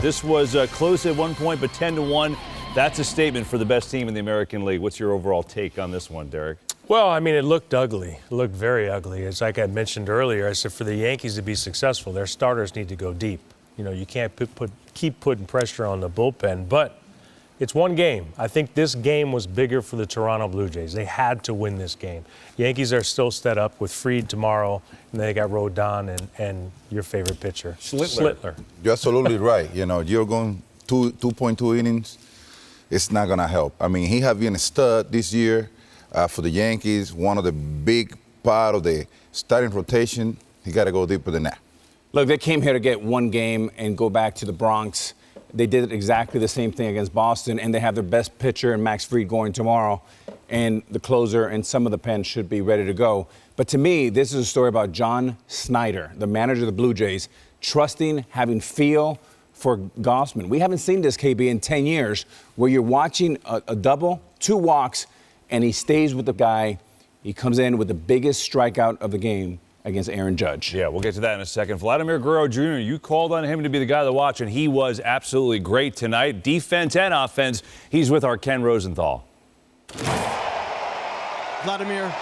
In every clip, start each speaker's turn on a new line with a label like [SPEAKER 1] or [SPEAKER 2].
[SPEAKER 1] This was close at one point, but 10-1. That's a statement for the best team in the American League. What's your overall take on this one, Derek?
[SPEAKER 2] Well, I mean, it looked ugly. It looked very ugly. It's like I mentioned earlier. I said for the Yankees to be successful, their starters need to go deep. You know, you can't keep putting pressure on the bullpen, but it's one game. I think this game was bigger for the Toronto Blue Jays. They had to win this game. Yankees are still set up with Fried tomorrow, and they got Rodon and your favorite pitcher, Schlittler.
[SPEAKER 3] You're absolutely right. You know, you're going 2.2 innings. It's not going to help. I mean, he has been a stud this year for the Yankees, one of the big part of the starting rotation. He got to go deeper than that.
[SPEAKER 4] Look, they came here to get one game and go back to the Bronx. They did exactly the same thing against Boston, and they have their best pitcher in Max Fried going tomorrow, and the closer and some of the pen should be ready to go. But to me, this is a story about John Snyder, the manager of the Blue Jays, trusting, having feel for Gausman. We haven't seen this, KB, in 10 years, where you're watching a double, 2 walks, and he stays with the guy. He comes in with the biggest strikeout of the game against Aaron Judge.
[SPEAKER 1] Yeah, we'll get to that in a second. Vladimir Guerrero Jr., you called on him to be the guy to watch, and he was absolutely great tonight. Defense and offense. He's with our Ken Rosenthal.
[SPEAKER 5] Vladimir,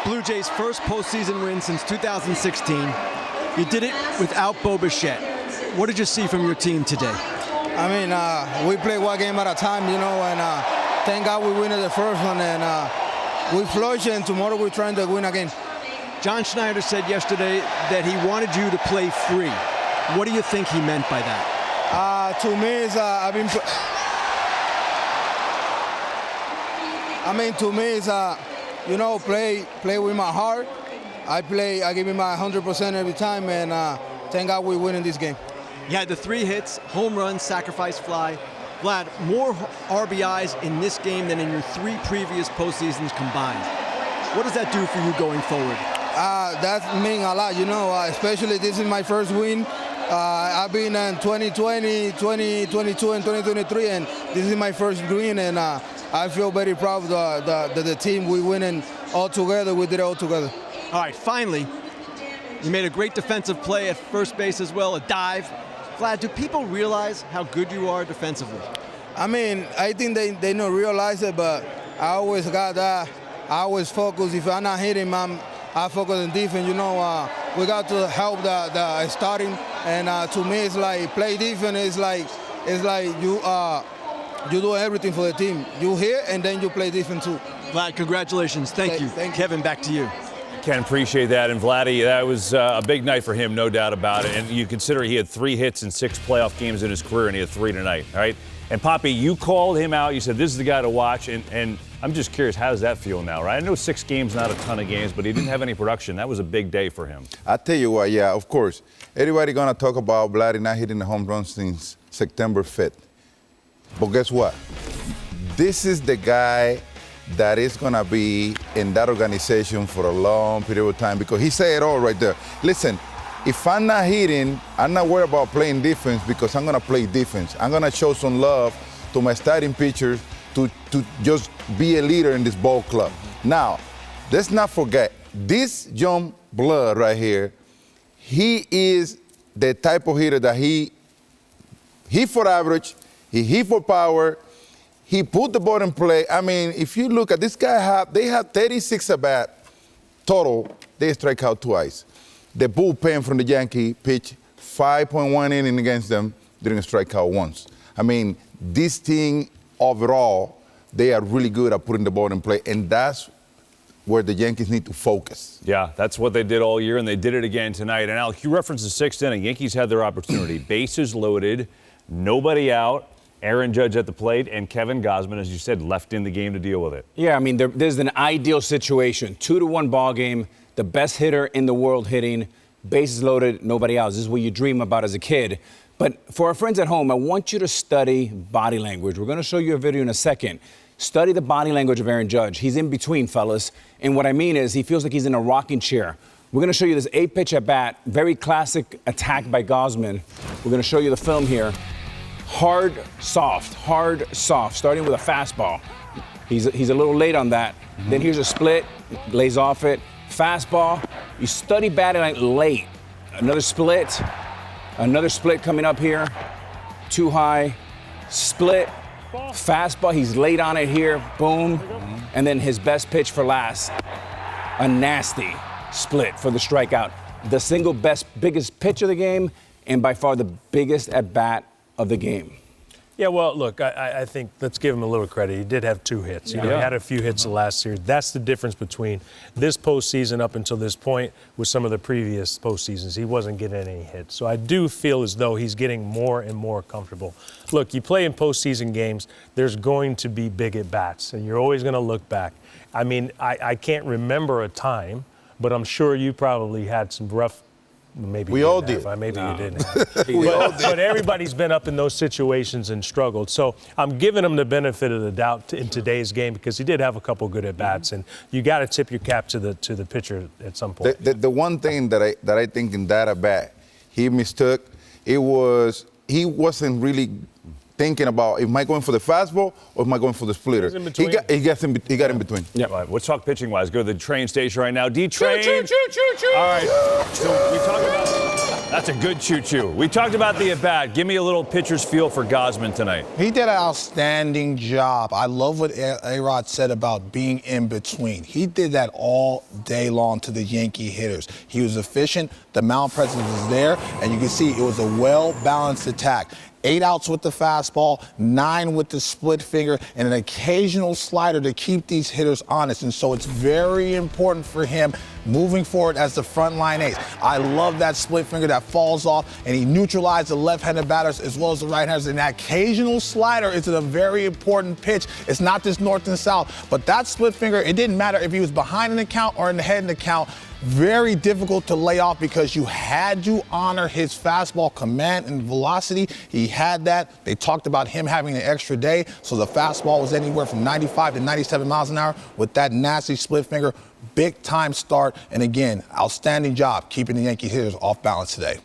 [SPEAKER 5] Blue Jays' first postseason win since 2016. You did it without Bo Bichette. What did you see from your team today?
[SPEAKER 6] I mean, we play one game at a time, you know, and thank God we win the first one, and we flourish, and tomorrow we're trying to win again.
[SPEAKER 5] John Schneider said yesterday that he wanted you to play free. What do you think he meant by that?
[SPEAKER 6] To me, it's, you know, play with my heart. I give it my 100% every time, and thank God we win in this game.
[SPEAKER 5] You had the 3 hits, home run, sacrifice fly. Vlad, more RBIs in this game than in your 3 previous postseasons combined. What does that do for you going forward?
[SPEAKER 6] That means a lot, you know, especially this is my first win. I've been in 2020, 2022, and 2023, and this is my first win, and I feel very proud of the team. We winning all together. We did it all together.
[SPEAKER 5] All right, finally, you made a great defensive play at first base as well, a dive. Vlad, do people realize how good you are defensively?
[SPEAKER 6] I mean, I think they don't realize it, but I always got that. I always focus. If I'm not hitting, I focus on defense. You know, we got to help the starting, and to me, it's like play defense. It's like you do everything for the team. You hit, and then you play defense too.
[SPEAKER 5] Vlad, congratulations. Thank you. Kevin, back to you.
[SPEAKER 1] Ken, appreciate that. And Vladdy, that was a big night for him, no doubt about it. And you consider he had 3 hits in 6 playoff games in his career, and he had 3 tonight, all right? And Poppy, you called him out. You said this is the guy to watch, and I'm just curious, how does that feel now, right? I know 6 games, not a ton of games, but he didn't have any production. That was a big day for him.
[SPEAKER 3] I tell you what, yeah, of course. Everybody gonna talk about Vladdy not hitting the home run since September 5th. But guess what? This is the guy that is gonna be in that organization for a long period of time, because he said it all right there. Listen, if I'm not hitting, I'm not worried about playing defense, because I'm gonna play defense. I'm gonna show some love to my starting pitchers to just be a leader in this ball club. Now, let's not forget, this young blood right here, he is the type of hitter that he hit for average, he hit for power, he put the ball in play. I mean, if you look at this guy, they have 36 at-bat total. They strike out twice. The bullpen from the Yankee pitched 5.1 inning against them, didn't strike out once. I mean, this team overall, they are really good at putting the ball in play, and that's where the Yankees need to focus.
[SPEAKER 1] Yeah, that's what they did all year, and they did it again tonight. And Alec, you referenced the 6th inning. Yankees had their opportunity. Bases loaded, nobody out. Aaron Judge at the plate, and Kevin Gausman, as you said, left in the game to deal with it.
[SPEAKER 4] Yeah, I mean, there's an ideal situation. 2-1 ball game, the best hitter in the world hitting, bases loaded, nobody out. This is what you dream about as a kid. But for our friends at home, I want you to study body language. We're going to show you a video in a second. Study the body language of Aaron Judge. He's in between, fellas. And what I mean is he feels like he's in a rocking chair. We're going to show you this 8-pitch at-bat, very classic attack by Gausman. We're going to show you the film here. Hard, soft, starting with a fastball. He's a little late on that. Then here's a split, lays off it. Fastball, you study batting like late. Another split coming up here. too high, split, fastball. He's late on it here, boom. And then his best pitch for last, a nasty split for the strikeout. The single best, biggest pitch of the game, and by far the biggest at-bat of the game.
[SPEAKER 2] Yeah, well, look, I think let's give him a little credit. He did have 2 hits. You know, he had a few hits the last series. That's the difference between this postseason up until this point with some of the previous postseasons. He wasn't getting any hits. So I do feel as though he's getting more and more comfortable. Look, you play in postseason games, there's going to be big at-bats, and you're always going to look back. I mean, I can't remember a time, but I'm sure you probably had some rough. Maybe
[SPEAKER 3] we all did.
[SPEAKER 2] Maybe you didn't. But everybody's been up in those situations and struggled. So I'm giving him the benefit of the doubt in today's game because he did have a couple good at bats, and you got to tip your cap to the pitcher at some point.
[SPEAKER 3] The one thing that I think in that at bat he mistook, he wasn't really thinking about, am I going for the fastball or am I going for the splitter? He got in between.
[SPEAKER 1] Yeah. All right, let's talk pitching-wise. Go to the train station right now. D-Train.
[SPEAKER 4] Choo-choo.
[SPEAKER 1] All right. So we talked about, that's a good choo-choo. We talked about the at-bat. Give me a little pitcher's feel for Gausman tonight.
[SPEAKER 7] He did an outstanding job. I love what A-Rod said about being in between. He did that all day long to the Yankee hitters. He was efficient. The mound presence was there, and you can see it was a well-balanced attack. 8 outs with the fastball, 9 with the split finger, and an occasional slider to keep these hitters honest. And so it's very important for him moving forward as the frontline ace. I love that split finger that falls off, and he neutralized the left-handed batters as well as the right-handers. And that occasional slider is a very important pitch. It's not just north and south, but that split finger, it didn't matter if he was behind in the count or in the head in the count. Very difficult to lay off because you had to honor his fastball command and velocity. He had that. They talked about him having an extra day, so the fastball was anywhere from 95 to 97 miles an hour with that nasty split finger. Big time start, and again, outstanding job keeping the Yankee hitters off balance today.